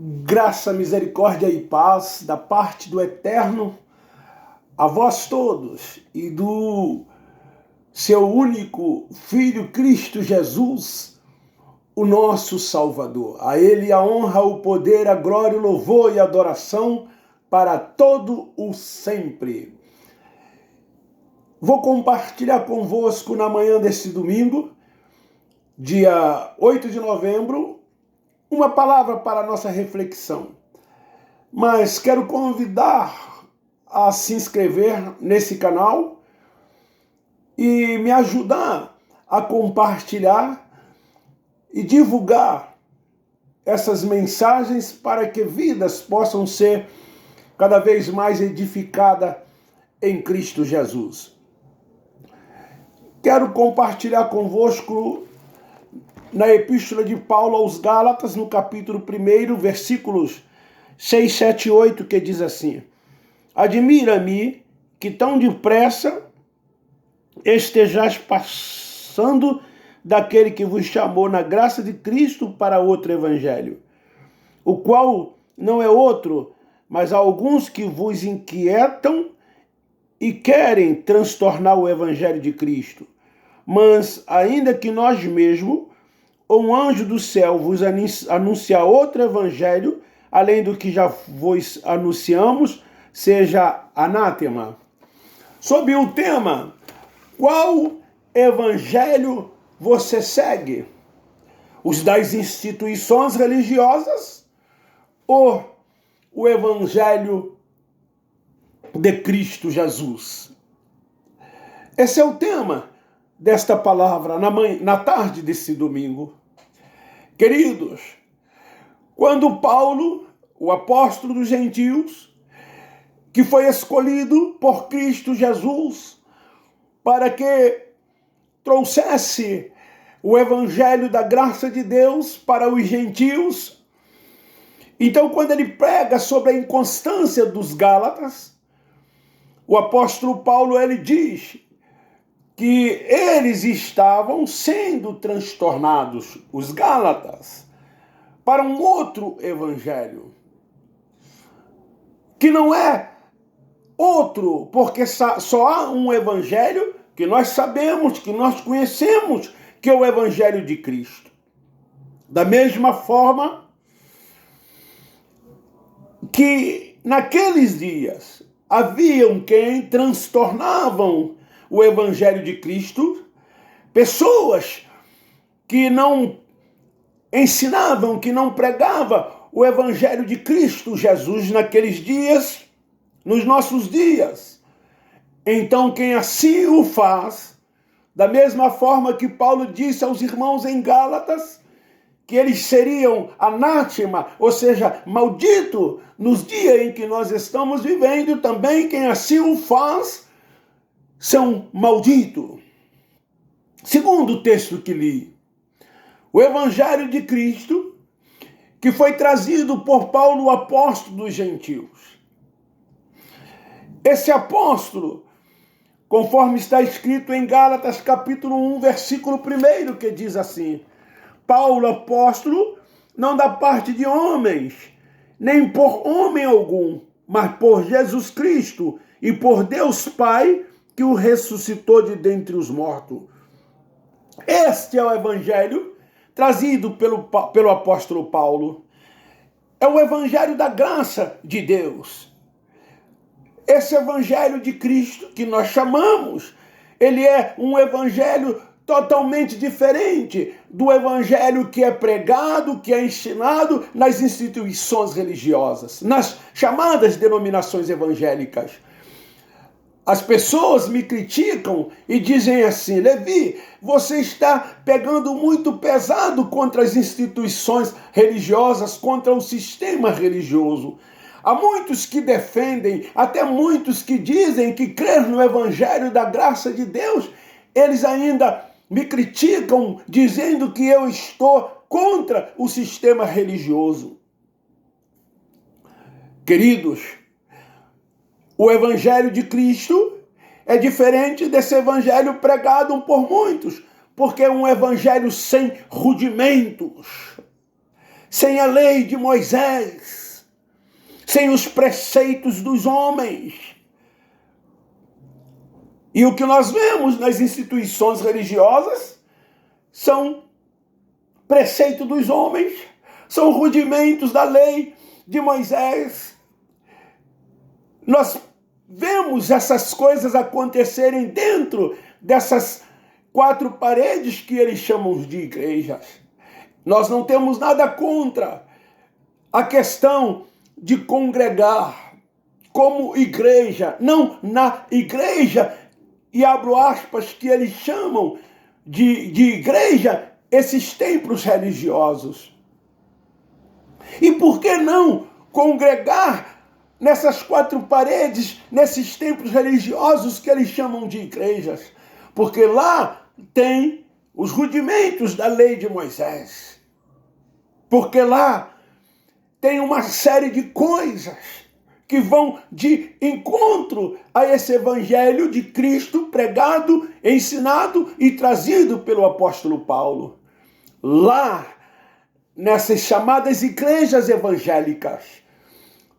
Graça, misericórdia e paz da parte do Eterno a vós todos e do seu único Filho Cristo Jesus, o nosso Salvador. A Ele a honra, o poder, a glória, o louvor e a adoração para todo o sempre. Vou compartilhar convosco na manhã deste domingo, dia 8 de novembro, uma palavra para a nossa reflexão. Mas quero convidar a se inscrever nesse canal e me ajudar a compartilhar e divulgar essas mensagens para que vidas possam ser cada vez mais edificadas em Cristo Jesus. Quero compartilhar convosco na Epístola de Paulo aos Gálatas, no capítulo 1, versículos 6, 7 e 8, que diz assim: Admira-me que tão depressa estejais passando daquele que vos chamou na graça de Cristo para outro evangelho, o qual não é outro, mas há alguns que vos inquietam e querem transtornar o evangelho de Cristo. Mas, ainda que nós mesmos, ou um anjo do céu vos anunciar outro evangelho, além do que já vos anunciamos, seja anátema. Sob o tema, qual evangelho você segue? Os das instituições religiosas ou o evangelho de Cristo Jesus? Esse é o tema desta palavra na tarde desse domingo. Queridos, quando Paulo, o apóstolo dos gentios, que foi escolhido por Cristo Jesus para que trouxesse o evangelho da graça de Deus para os gentios, então quando ele prega sobre a inconstância dos Gálatas, o apóstolo Paulo, ele diz que eles estavam sendo transtornados, os Gálatas, para um outro evangelho, que não é outro, porque só há um evangelho que nós sabemos, que nós conhecemos, que é o evangelho de Cristo. Da mesma forma que naqueles dias haviam quem transtornavam o evangelho de Cristo, pessoas que não ensinavam, que não pregavam o evangelho de Cristo Jesus naqueles dias, nos nossos dias. Então, quem assim o faz, da mesma forma que Paulo disse aos irmãos em Gálatas, que eles seriam anátema, ou seja, maldito, nos dias em que nós estamos vivendo, também quem assim o faz, são malditos. Segundo o texto que li, o evangelho de Cristo, que foi trazido por Paulo, o apóstolo dos gentios. Esse apóstolo, conforme está escrito em Gálatas capítulo 1, versículo 1, que diz assim: Paulo, apóstolo, não da parte de homens, nem por homem algum, mas por Jesus Cristo e por Deus Pai, que o ressuscitou de dentre os mortos. Este é o evangelho trazido pelo apóstolo Paulo. É o evangelho da graça de Deus. Esse evangelho de Cristo que nós chamamos, ele é um evangelho totalmente diferente do evangelho que é pregado, que é ensinado nas instituições religiosas, nas chamadas denominações evangélicas. As pessoas me criticam e dizem assim: Levi, você está pegando muito pesado contra as instituições religiosas, contra o sistema religioso. Há muitos que defendem, até muitos que dizem que crer no evangelho da graça de Deus, eles ainda me criticam dizendo que eu estou contra o sistema religioso. Queridos, o evangelho de Cristo é diferente desse evangelho pregado por muitos, porque é um evangelho sem rudimentos, sem a lei de Moisés, sem os preceitos dos homens. E o que nós vemos nas instituições religiosas são preceitos dos homens, são rudimentos da lei de Moisés. Nós vemos essas coisas acontecerem dentro dessas 4 paredes que eles chamam de igrejas. Nós não temos nada contra a questão de congregar como igreja, não na igreja, e abro aspas, que eles chamam de igreja, esses templos religiosos. E por que não congregar nessas 4 paredes, nesses templos religiosos que eles chamam de igrejas? Porque lá tem os rudimentos da lei de Moisés. Porque lá tem uma série de coisas que vão de encontro a esse evangelho de Cristo pregado, ensinado e trazido pelo apóstolo Paulo. Lá, nessas chamadas igrejas evangélicas,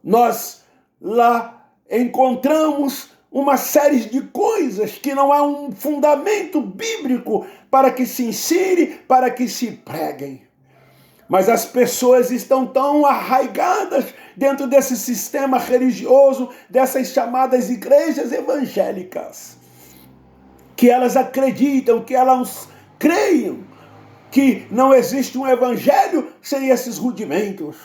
nós lá encontramos uma série de coisas que não há um fundamento bíblico para que se ensine, para que se preguem. Mas as pessoas estão tão arraigadas dentro desse sistema religioso, dessas chamadas igrejas evangélicas, que elas acreditam, que elas creiam que não existe um evangelho sem esses rudimentos,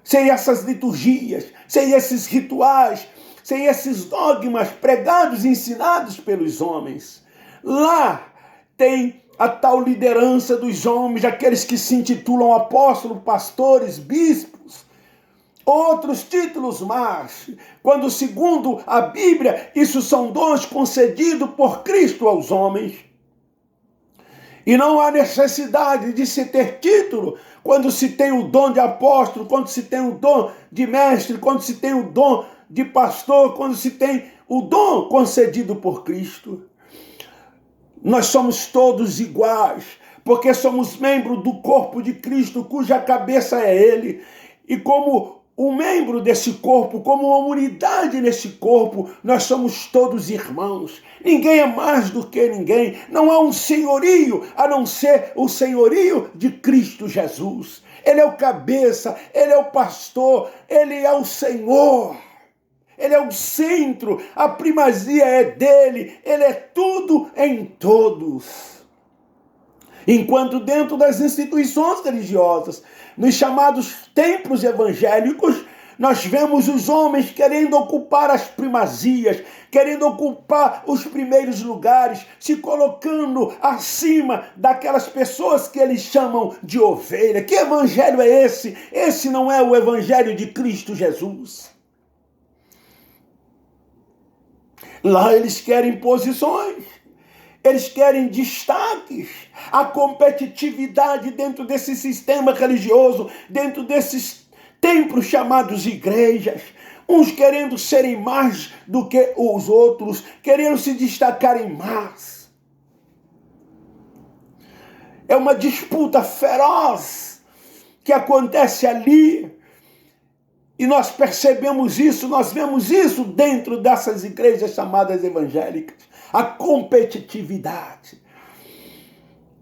sem essas liturgias, sem esses rituais, sem esses dogmas pregados e ensinados pelos homens. Lá tem a tal liderança dos homens, aqueles que se intitulam apóstolos, pastores, bispos, outros títulos mais, quando segundo a Bíblia, isso são dons concedidos por Cristo aos homens. E não há necessidade de se ter título quando se tem o dom de apóstolo, quando se tem o dom de mestre, quando se tem o dom de pastor, quando se tem o dom concedido por Cristo. Nós somos todos iguais, porque somos membros do corpo de Cristo, cuja cabeça é Ele. E como um membro desse corpo, como uma unidade nesse corpo, nós somos todos irmãos. Ninguém é mais do que ninguém. Não há um senhorio a não ser o senhorio de Cristo Jesus. Ele é o cabeça, Ele é o pastor, Ele é o Senhor. Ele é o centro, a primazia é dele, ele é tudo em todos. Enquanto dentro das instituições religiosas, nos chamados templos evangélicos, nós vemos os homens querendo ocupar as primazias, querendo ocupar os primeiros lugares, se colocando acima daquelas pessoas que eles chamam de ovelha. Que evangelho é esse? Esse não é o evangelho de Cristo Jesus. Lá eles querem posições, eles querem destaques, a competitividade dentro desse sistema religioso, dentro desses templos chamados igrejas, uns querendo serem mais do que os outros, querendo se destacarem mais. É uma disputa feroz que acontece ali. E nós percebemos isso, nós vemos isso dentro dessas igrejas chamadas evangélicas. A competitividade.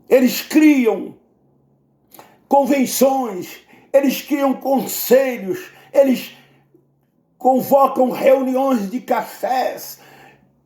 Eles criam convenções, eles criam conselhos, eles convocam reuniões de cafés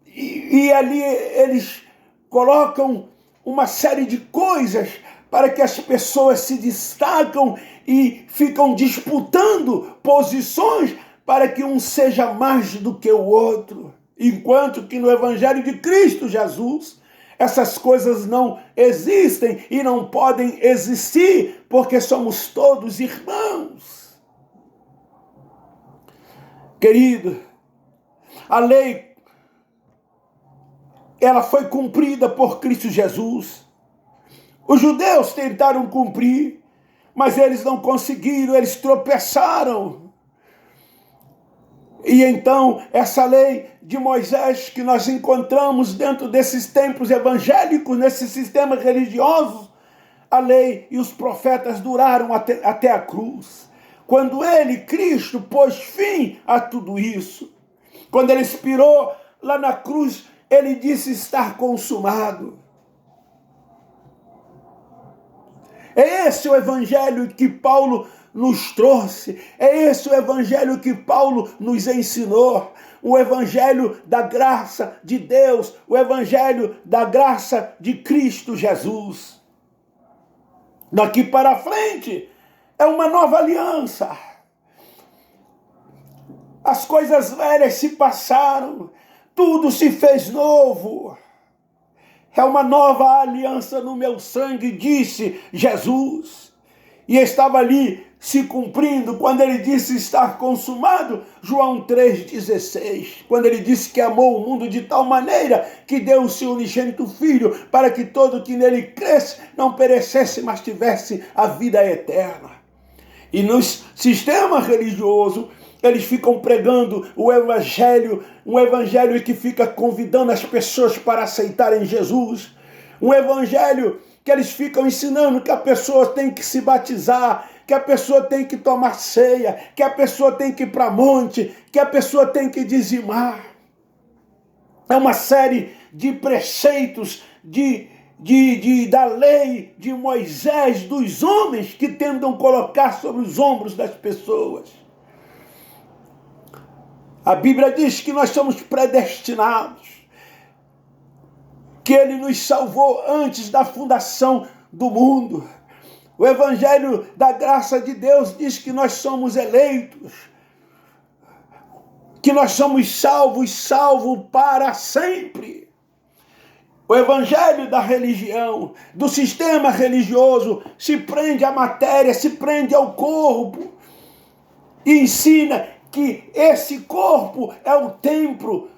e ali eles colocam uma série de coisas para que as pessoas se destacam e ficam disputando posições para que um seja mais do que o outro. Enquanto que no Evangelho de Cristo Jesus, essas coisas não existem e não podem existir, porque somos todos irmãos. Querido, a lei, ela foi cumprida por Cristo Jesus. Os judeus tentaram cumprir, mas eles não conseguiram, eles tropeçaram. E então, essa lei de Moisés que nós encontramos dentro desses templos evangélicos, nesse sistema religioso, a lei e os profetas duraram até a cruz. Quando ele, Cristo, pôs fim a tudo isso, quando ele expirou lá na cruz, ele disse estar consumado. É esse o evangelho que Paulo nos trouxe, é esse o evangelho que Paulo nos ensinou, o evangelho da graça de Deus, o evangelho da graça de Cristo Jesus. Daqui para frente é uma nova aliança. As coisas velhas se passaram, tudo se fez novo. É uma nova aliança no meu sangue, disse Jesus. E estava ali se cumprindo quando ele disse estar consumado, João 3,16. Quando ele disse que amou o mundo de tal maneira que deu o seu unigênito Filho, para que todo que nele cresce não perecesse, mas tivesse a vida eterna. E no sistema religioso, eles ficam pregando o evangelho, um evangelho que fica convidando as pessoas para aceitarem Jesus, um evangelho que eles ficam ensinando que a pessoa tem que se batizar, que a pessoa tem que tomar ceia, que a pessoa tem que ir para monte, que a pessoa tem que dizimar. É uma série de preceitos da lei de Moisés, dos homens que tentam colocar sobre os ombros das pessoas. A Bíblia diz que nós somos predestinados, que Ele nos salvou antes da fundação do mundo. O Evangelho da graça de Deus diz que nós somos eleitos, que nós somos salvos para sempre. O Evangelho da religião, do sistema religioso, se prende à matéria, se prende ao corpo e ensina que esse corpo é o templo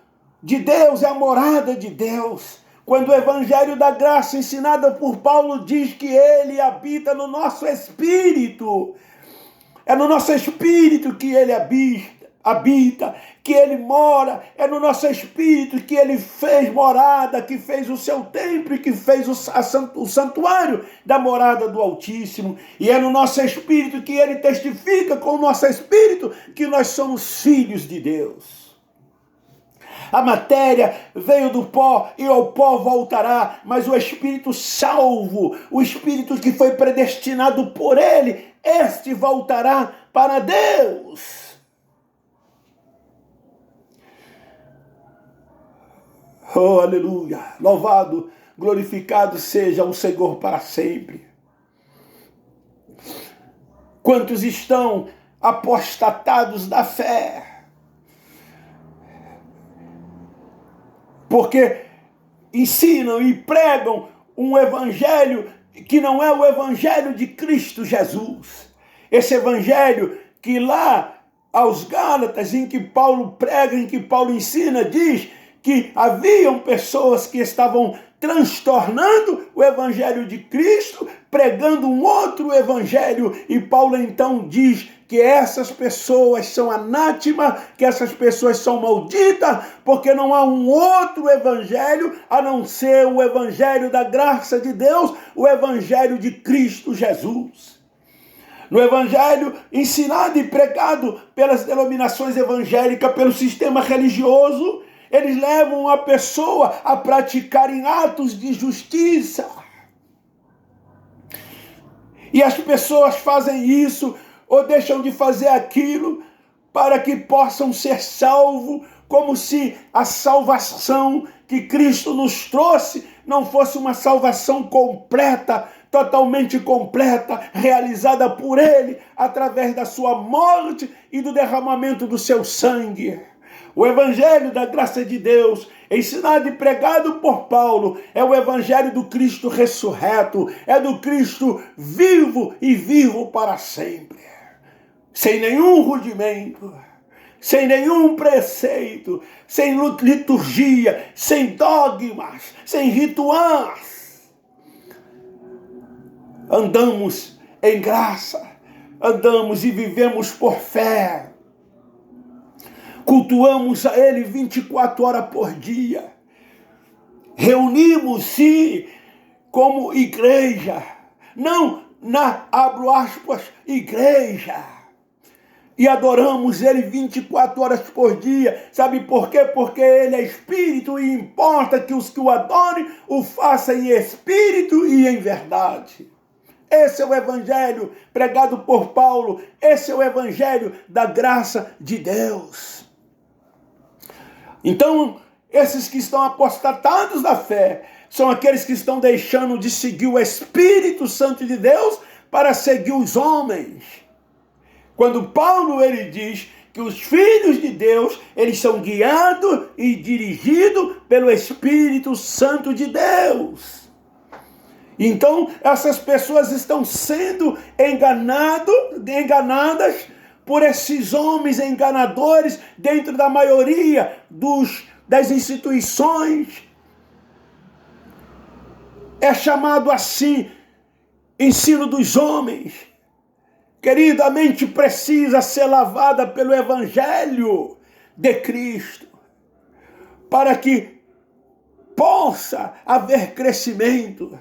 de Deus, é a morada de Deus. Quando o evangelho da graça ensinado por Paulo diz que ele habita no nosso espírito, é no nosso espírito que ele habita, que ele mora, é no nosso espírito que ele fez morada, que fez o seu templo e que fez o santuário da morada do Altíssimo. E é no nosso espírito que ele testifica com o nosso espírito que nós somos filhos de Deus. A matéria veio do pó e ao pó voltará, mas o Espírito salvo, o Espírito que foi predestinado por ele, este voltará para Deus. Oh, aleluia! Louvado, glorificado seja o Senhor para sempre. Quantos estão apostatados da fé? Porque ensinam e pregam um evangelho que não é o evangelho de Cristo Jesus. Esse evangelho que lá aos Gálatas, em que Paulo prega, em que Paulo ensina, diz que haviam pessoas que estavam transtornando o evangelho de Cristo, pregando um outro evangelho, e Paulo então diz que essas pessoas são anátema, que essas pessoas são malditas, porque não há um outro evangelho a não ser o evangelho da graça de Deus, o evangelho de Cristo Jesus. No evangelho ensinado e pregado pelas denominações evangélicas, pelo sistema religioso, eles levam a pessoa a praticarem atos de justiça. E as pessoas fazem isso ou deixam de fazer aquilo para que possam ser salvos, como se a salvação que Cristo nos trouxe não fosse uma salvação completa, totalmente completa, realizada por Ele, através da sua morte e do derramamento do seu sangue. O evangelho da graça de Deus, ensinado e pregado por Paulo, é o evangelho do Cristo ressurreto, é do Cristo vivo e vivo para sempre. Sem nenhum rudimento, sem nenhum preceito, sem liturgia, sem dogmas, sem rituais. Andamos em graça, andamos e vivemos por fé. Cultuamos a Ele 24 horas por dia. Reunimos-se como igreja não na, abro aspas, igreja. E adoramos Ele 24 horas por dia. Sabe por quê? Porque Ele é Espírito e importa que os que o adorem o façam em Espírito e em verdade. Esse é o Evangelho pregado por Paulo. Esse é o Evangelho da graça de Deus. Então, esses que estão apostatados da fé são aqueles que estão deixando de seguir o Espírito Santo de Deus para seguir os homens. Quando Paulo ele diz que os filhos de Deus, eles são guiados e dirigidos pelo Espírito Santo de Deus. Então, essas pessoas estão sendo enganadas por esses homens enganadores dentro da maioria das instituições. É chamado assim, ensino dos homens. Querido, a mente precisa ser lavada pelo Evangelho de Cristo, para que possa haver crescimento.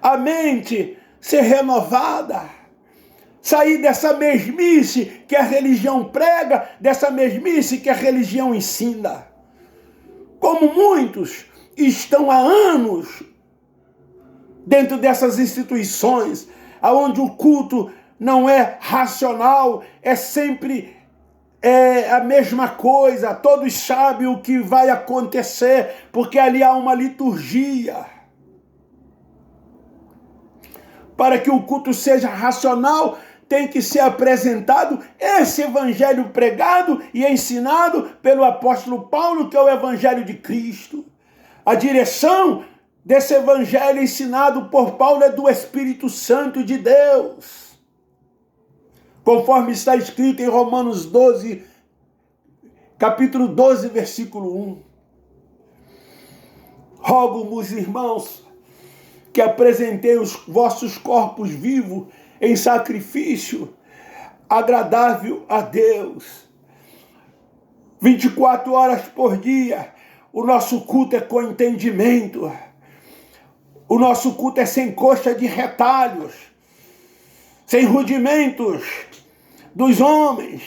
A mente ser renovada, sair dessa mesmice que a religião prega, dessa mesmice que a religião ensina. Como muitos estão há anos dentro dessas instituições, onde o culto não é racional, é sempre a mesma coisa, todos sabem o que vai acontecer, porque ali há uma liturgia. Para que o culto seja racional, tem que ser apresentado esse evangelho pregado e ensinado pelo apóstolo Paulo, que é o evangelho de Cristo. A direção desse evangelho ensinado por Paulo é do Espírito Santo de Deus. Conforme está escrito em Romanos 12, capítulo 12, versículo 1. Rogo-vos, irmãos, que apresentei os vossos corpos vivos em sacrifício agradável a Deus. 24 horas por dia, o nosso culto é com entendimento. O nosso culto é sem coxa de retalhos, sem rudimentos dos homens.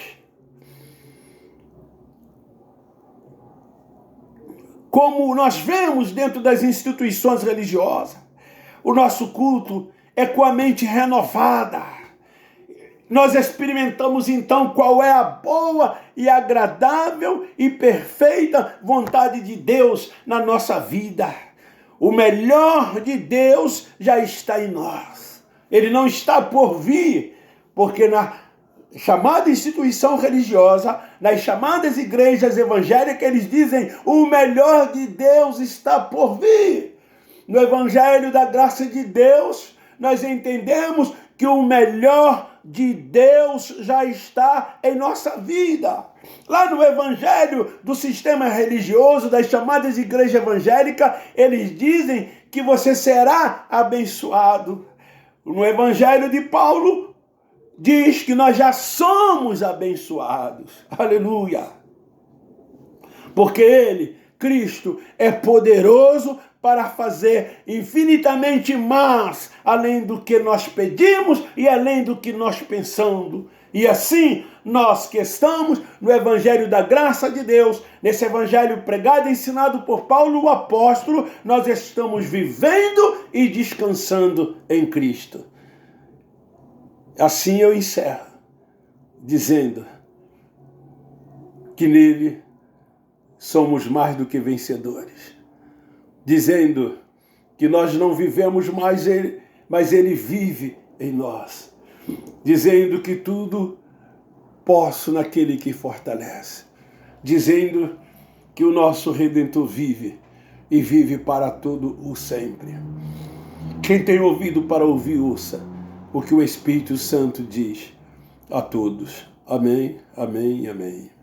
Como nós vemos dentro das instituições religiosas, o nosso culto é com a mente renovada. Nós experimentamos então qual é a boa e agradável e perfeita vontade de Deus na nossa vida. O melhor de Deus já está em nós. Ele não está por vir, porque na chamada instituição religiosa, nas chamadas igrejas evangélicas, eles dizem: o melhor de Deus está por vir. No evangelho da graça de Deus, nós entendemos que o melhor de Deus já está em nossa vida. Lá no evangelho do sistema religioso, das chamadas igrejas evangélicas, eles dizem que você será abençoado. No evangelho de Paulo, diz que nós já somos abençoados. Aleluia! Porque Ele, Cristo, é poderoso para fazer infinitamente mais, além do que nós pedimos e além do que nós pensamos. E assim, nós que estamos no Evangelho da graça de Deus, nesse Evangelho pregado e ensinado por Paulo, o apóstolo, nós estamos vivendo e descansando em Cristo. Assim eu encerro, dizendo que nele somos mais do que vencedores. Dizendo que nós não vivemos mais ele, mas ele vive em nós. Dizendo que tudo posso naquele que fortalece. Dizendo que o nosso Redentor vive e vive para todo o sempre. Quem tem ouvido para ouvir, ouça o que o Espírito Santo diz a todos. Amém, amém, amém.